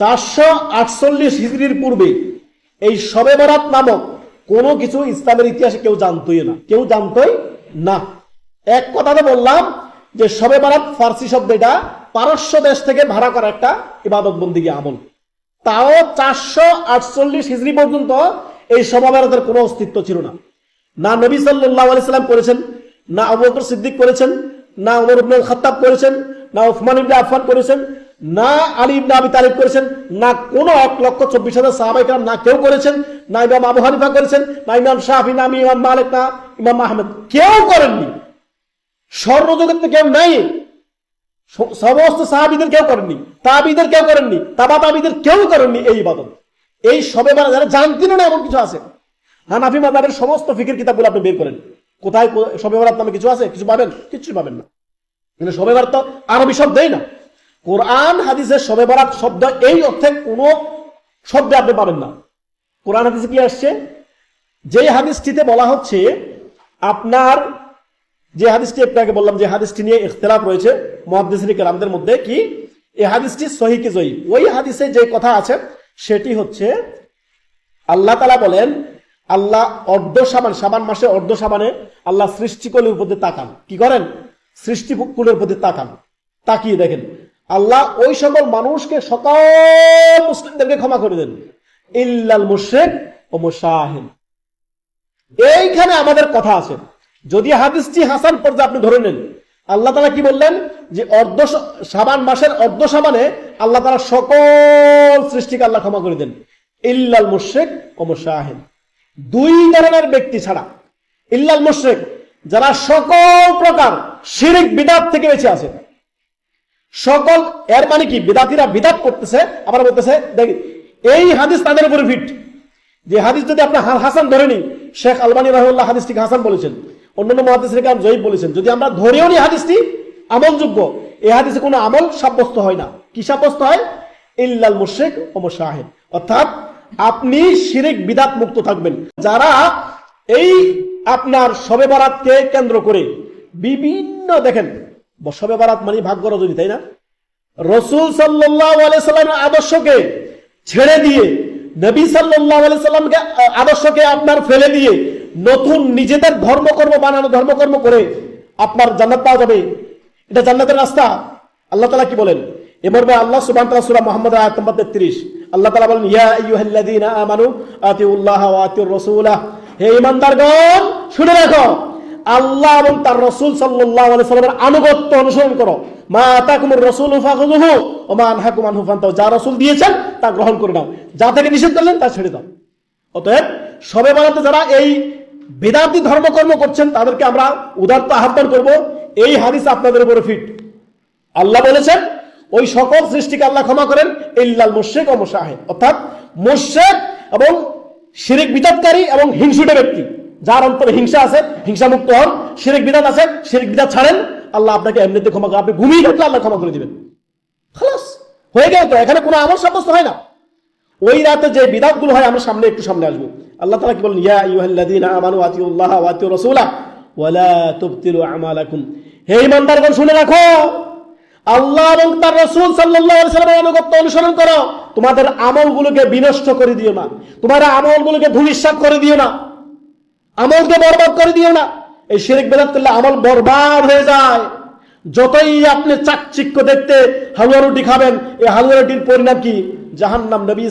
448 হিজরির পূর্বে এই শবে বরাত নামক কোনো কিছু ইসলামের ইতিহাসে কেউ জানতই না। এক কথাতে বললাম যে শবে বরাত ফার্সি শব্দ, এটা পারস্য দেশ থেকে ভাড়া করা একটা ইবাদত বন্দিগি আমল। তাও 448 হিজরি পর্যন্ত এই শবে বরাতের কোনো অস্তিত্ব ছিল না। না নবী সাল্লাল্লাহু আলাইহি সাল্লাম করেছেন, না আবু বকর সিদ্দিক করেছেন, না ওমর ইবনে খাত্তাব করেছেন, না উসমান ইবনে আফফান করেছেন, না আলী ইবনে আবি তালিব করেছেন, না কোনো 1,24,000 সাহাবায়ে কেরাম না কেউ করেছেন, না ইমাম আবু হানিফা করেছেন, না ইমাম শাফি, না ইমাম মালিক, না ইমাম আহমেদ, কেউ করেননি। স্বর্ণজগতে কেউ নাই। সমস্ত সাহাবীদের কেউ করেননি, তাবিদের কেউ করেননি, তাবা তাবিদের কেউ করেননি এই ইবাদত। এই শবে বরাত যারা জানতেন না এমন কিছু আছে। হানাফি মাযহাবের সমস্ত ফিকহের কিতাবগুলো আপনি বের করেন, কোথায় শবে বরাত নামে কিছু আছে? কিছু পাবেন? কিচ্ছু পাবেন না। কিন্তু শবে বরাত তো আরবি শব্দই না। কোরআন হাদিসের শবে বরাত শব্দ এই অর্থে কোনো শব্দে আপনি পাবেন না। কোরআন হাদিসে কি আসছে? যে হাদিসটিতে বলা হচ্ছে, আপনার যে হাদিসটি একটু আগে বললাম, যে হাদিসটি নিয়ে ইখতিলাফ রয়েছে মুহাদ্দিসিন কেরামদের মধ্যে, কি এই হাদিসটি সহিহ কি জয়ীফ, ওই হাদিসে যে কথা আছে সেটি হচ্ছে আল্লাহ তাআলা বলেন, আল্লাহ শাবান মাসে অর্ধ শাবানে আল্লাহ সৃষ্টিকুলের উপর দিয়ে তাকান। কি করেন? সৃষ্টিকুলের উপর দিয়ে তাকান। তাকিয়ে দেখেন আল্লাহ ওই সকল মানুষকে, সকল মুসলিমদেরকে ক্ষমা করে দেন, ইল্লাল মুশরিক ও মুশাহিদ। এইখানে আমাদের কথা আছে। যদি হাদিসটি হাসান পর্যায়ে আপনি ধরে নেন, আল্লাহ তাআলা কি বললেন? যে শাবান মাসের অর্ধ শাবানে আল্লাহ তাআলা সকল সৃষ্টিকে আল্লাহ ক্ষমা করে দেন, ইল্লাল মুশরিক ও মুশাহিদ। দুই ধরনের ব্যক্তি ছাড়া, ইল্লাল মুশরিক, যারা সকল প্রকার শিরক বিদআত থেকে বেঁচে আছে। সকল, এর মানে কি? বিদআতীরা বিদআত করতেছে, আবার বলতেছে দেখি এই হাদিস তাদের উপরে ফিট। যে হাদিস যদি আপনি হাসান ধরে নিই, শেখ আলবানী রাহিমাহুল্লাহ হাদিসটিকে হাসান বলেছেন, অন্যান্য মুহাদ্দিসিন কেরাম জয়ীফ বলেছেন। যদি আমরা ধরেও নিই হাদিসটি আমলযোগ্য, এই হাদিসে কোনো আমল সাব্যস্ত হয় না। কি সাব্যস্ত হয়? ইল্লাল মুশরিক ও মুশাহিদ, অর্থাৎ আপনি শিরক বিদআত মুক্ত থাকবেন। যারা এই আপনার শবে বরাতকে কেন্দ্র করে বিভিন্ন, দেখেন শবে বরাত মানে ভাগ্য রজনী, তাই না? রাসূল সাল্লাল্লাহু আলাইহি সাল্লামের আদর্শকে ছেড়ে দিয়ে, নবী সাল্লাল্লাহু আলাইহি সাল্লামকে আদর্শকে আপনার ফেলে দিয়ে নতুন নিজেদের ধর্মকর্ম বানানো, ধর্মকর্ম করে আপনার জান্নাত পাওয়া যাবে, এটা জান্নাতের রাস্তা। আল্লাহ তাআলা কি বলেন? এ মর্মে আল্লাহ সুবহানাহু ওয়া তাআলা সূরা মুহাম্মদ আয়াত নম্বর 33 আল্লাহ তাআলা বলেন, ইয়া আইয়ুহাল্লাযীনা আমানু আতিউল্লাহ ওয়া আতিউর রাসূলা, হে ঈমানদারগণ শুনে রাখো, আল্লাহ এবং তার রাসূল সাল্লাল্লাহু আলাইহি সাল্লামের আনুগত্য অনুসরণ করো। মা আতাকুমুর রাসূলু ফাখুযুহু ওয়া মা আনহাকুম আনহু ফান্তাহু, যা রাসূল দিয়েছেন তা গ্রহণ করে নাও, যা থেকে নিষেধ করলেন তা ছেড়ে দাও। অতএব শবে বরাতে যারা এই বিদআতি ধর্মকর্ম করছেন তাদেরকে আমরা উদাত্ত আহ্বান করব, এই হাদিস আপনাদের উপরে ফিট। আল্লাহ বলেছেন ওই সকল সৃষ্টিকে আল্লাহ ক্ষমা করেন, ইল্লাল মুশরিক ও মুশাহিদ, অর্থাৎ মুশরিক এবং শিরক বিদআতকারী এবং হিংসুটে ব্যক্তি, যার অন্তরে হিংসা আছে, হিংসা মুক্ত হন। শিরক বিদআত আছে, শিরক বিদআত ছাড়েন, আল্লাহ আপনাকে এমনিতে ক্ষমা করে, আপনি ঘুমিয়ে থাকলে আল্লাহ ক্ষমা করে দিবেন। খালাস হয়ে গেল তো, এখানে কোনো আমল সাব্যস্ত হয় না। ওই রাতে যে বিদআতগুলো হয়, আমরা একটু সামনে আসবো। আল্লাহ তাআলা কি বলেন? ইয়া আইয়ুহাল্লাযীনা আমানু আতিউল্লাহ ওয়া আতিউর রাসূলা ওয়া লা তুবতিলু আমালাকুম, হে ঈমানদারগণ শুনে রাখো, আল্লাহ এবং তার রাসূল সাল্লাল্লাহু আলাইহি ওয়াসাল্লামের আনুগত্য অনুসরণ করো, তোমাদের আমলগুলোকে বিনষ্ট করে দিও না, তোমার আমলগুলোকে ধূলিসাৎ করে দিও না, আমলকে বরবাদ করে দিও না। এই শিরক বিদআত করলে আমল বরবাদ হয়ে যায়। যতই আপনি চাকচিক্য দেখতে হালুয়া রুটি খাবেন, এই হালুয়া রুটির পরিণাম কি? জাহান্নাম। নবী